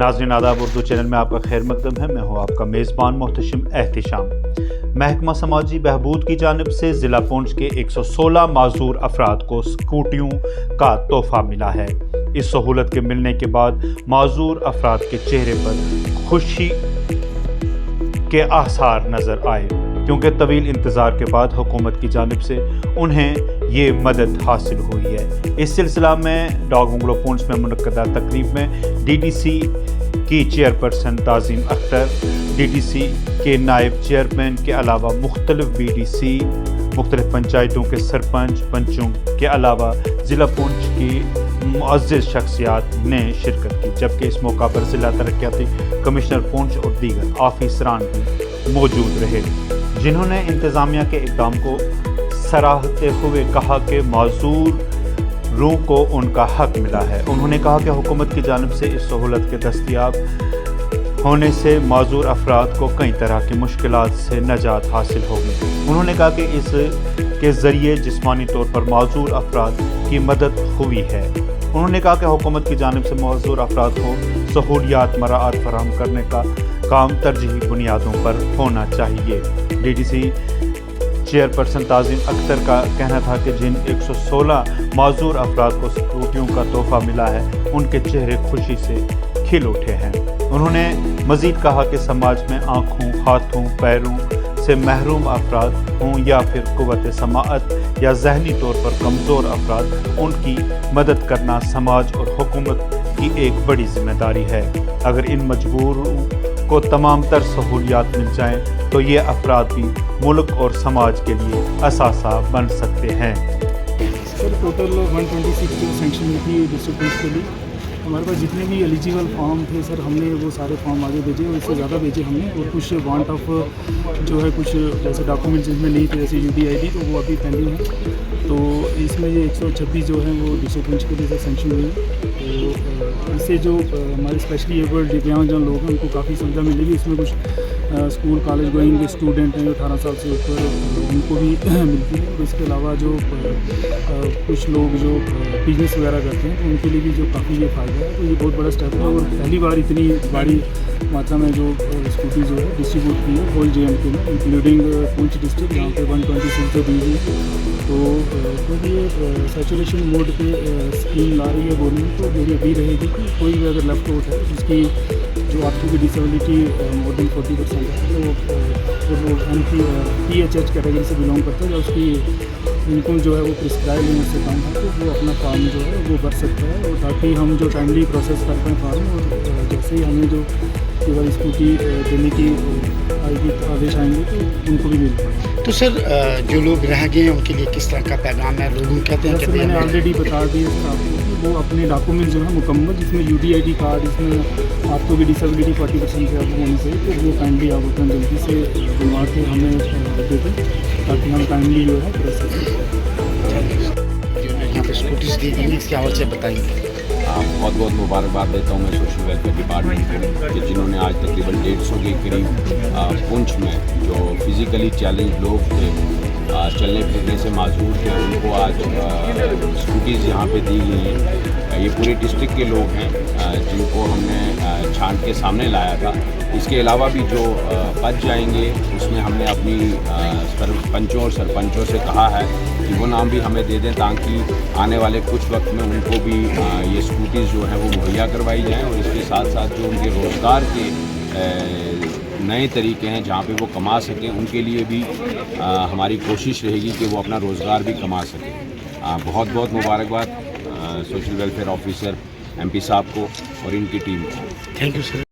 नाज़रीन आदाब, उर्दू चैनल में आपका खैर मकदम है। मैं हूँ आपका मेज़बान मोहतशिम एहतिशाम। महकमा समाजी बहबूद की जानिब से ज़िला पुंछ के 116 माजूर अफराद को स्कूटियों का तोहफ़ा मिला है। इस सहूलत के मिलने के बाद माजूर अफराद के चेहरे पर खुशी के आसार नज़र आए, क्योंकि तवील इंतज़ार के बाद हुकूमत की जानिब से उन्हें ये मदद हासिल हुई है। इस सिलसिला में डॉग बंगलो पुंछ में मुनक्कदा तकरीब में डीडीसी की चेयरपर्सन ताज़ीम अख्तर, डीडीसी के नायब चेयरमैन के अलावा मुख्तलिफ बीडीसी, मुख्तलिफ पंचायतों के सरपंच पंचों के अलावा ज़िला पुंछ की मुअज़्ज़िज़ शख्सियात ने शिरकत की, जबकि इस मौका पर ज़िला तरक्याती कमिश्नर पुंछ और दीगर ऑफिसरान भी मौजूद रहे, जिन्होंने इंतज़ामिया के इक़दाम को सराहते हुए कहा कि माजूरों को उनका हक मिला है। उन्होंने कहा कि हुकूमत की जानिब से इस सहूलत के दस्तयाब होने से माजूर अफराद को कई तरह की मुश्किलात से नजात हासिल होगी। उन्होंने कहा कि इसके ज़रिए जिस्मानी तौर पर माजूर अफराद की मदद हुई है। उन्होंने कहा कि हुकूमत की जानिब से माजूर अफराद को सहूलियात मराआत फराहम करने का काम तरजीही बुनियादों पर होना चाहिए। डीडीसी चेयरपर्सन ताज़ीम अख्तर का कहना था कि जिन 116 माजूर अफराद को स्कूटियों का तोहफ़ा मिला है, उनके चेहरे खुशी से खिल उठे हैं। उन्होंने मज़ीद कहा कि समाज में आँखों, हाथों, पैरों से महरूम अफराद हों या फिर क़ुव्वत समाअत या ज़हनी तौर पर कमज़ोर अफराद, उनकी मदद करना समाज और हुकूमत की एक बड़ी ज़िम्मेदारी है। अगर इन मजबूरों को तमाम तर सहूलियात मिल जाएँ तो ये अफराद भी मुल्क और समाज के लिए असासा बन सकते हैं। सर टोटल 126 जो सेंक्शन हुई थी डिस्ट्रिक्ट के लिए, हमारे पास जितने भी एलिजिबल फॉर्म थे सर, हमने वो सारे फॉर्म आगे भेजे और इससे ज़्यादा भेजे हमने। और कुछ वांट ऑफ जो है, कुछ जैसे डॉक्यूमेंट्स जिसमें नहीं थे, जैसे UDID, तो वो अभी पेंडिंग है। तो इसमें ये 126 जो है वो डिस्ट्रिक्ट पुंछ के लिए सेंक्शन हुई है। तो इससे जो हमारे स्पेशली एबल्ड दिव्यांगजन लोग हैं, उनको काफ़ी सुविधा मिलेगी। इसमें कुछ स्कूल कॉलेज गोइंग स्टूडेंट हैं जो 18 साल से ऊपर, उनको भी मिलती है। और इसके अलावा जो कुछ लोग जो बिजनेस वगैरह करते हैं, तो उनके लिए भी जो काफ़ी ये फ़ायदा है। तो ये बहुत बड़ा स्टेप है और पहली बार इतनी बड़ी मात्रा में जो स्कूटी जो है डिस्ट्रीब्यूट की है होल JNK में, इंक्लूडिंग पुंछ डिस्ट्रिक्ट, जहाँ पे 126 जो दी हुई है। तो क्योंकि ये सैचुरेशन मोड पे स्कीम ला रही है गवर्नमेंट, तो जो अभी रहेगी कि कोई भी अगर लेफ्ट आउट है, उसकी जो आपकी भी डिसेबिलिटी मोर देन 40% है, तो वो PHH कैटेगरी से बिलोंग करता है, या उसकी इनकम जो है वो प्रिस्क्राइब लिमिट से कम है, तो वो अपना फार्म जो है वो भर सकता है। और ताकि हम जो टाइमली प्रोसेस कर पाएँ फार्म, और जैसे ही हमें जो केवल स्कूटी देने की आदेश आएंगे तो उनको भी मिल पाएंगे। तो सर जो लोग रह गए हैं उनके लिए किस तरह का पैगाम है? लोग कहते हैं कि मैंने ऑलरेडी बता दिया सर आपको कि वो अपने डॉक्यूमेंट जो है मुकम्मल, जिसमें UDID कार्ड, इसमें आपको भी डिसेबिलिटी 40% से अब होनी चाहिए, तो वो काइंडली आप उतना जल्दी से बनवा के हमें दे दें, ताकि हम टाइमली जो है प्रोसेस यहाँ पर स्कूटीज दी गई, इसके हवाले से बताएंगे। बहुत बहुत मुबारकबाद देता हूँ मैं सोशल वेलफेयर डिपार्टमेंट को कि जिन्होंने आज तकरीबन 150 के करीब पुंछ में जो फिज़िकली चैलेंज लोग थे, चलने फिरने से माजूर थे, उनको आज स्कूटीज़ यहाँ पे दी गई हैं। ये पूरे डिस्ट्रिक्ट के लोग हैं जिनको हमने छांट के सामने लाया था। इसके अलावा भी जो बच जाएंगे, उसमें हमने अपनी पंचों और सरपंचों से कहा है कि वो नाम भी हमें दे दें, ताकि आने वाले कुछ वक्त में उनको भी ये स्कूटीज़ जो हैं वो मुहैया करवाई जाएँ। और इसके साथ साथ जो उनके रोज़गार के नए तरीके हैं जहाँ पे वो कमा सकें, उनके लिए भी हमारी कोशिश रहेगी कि वो अपना रोज़गार भी कमा सकें। बहुत बहुत मुबारकबाद सोशल वेलफेयर ऑफिसर MP साहब को और इनकी टीम को। Thank you sir.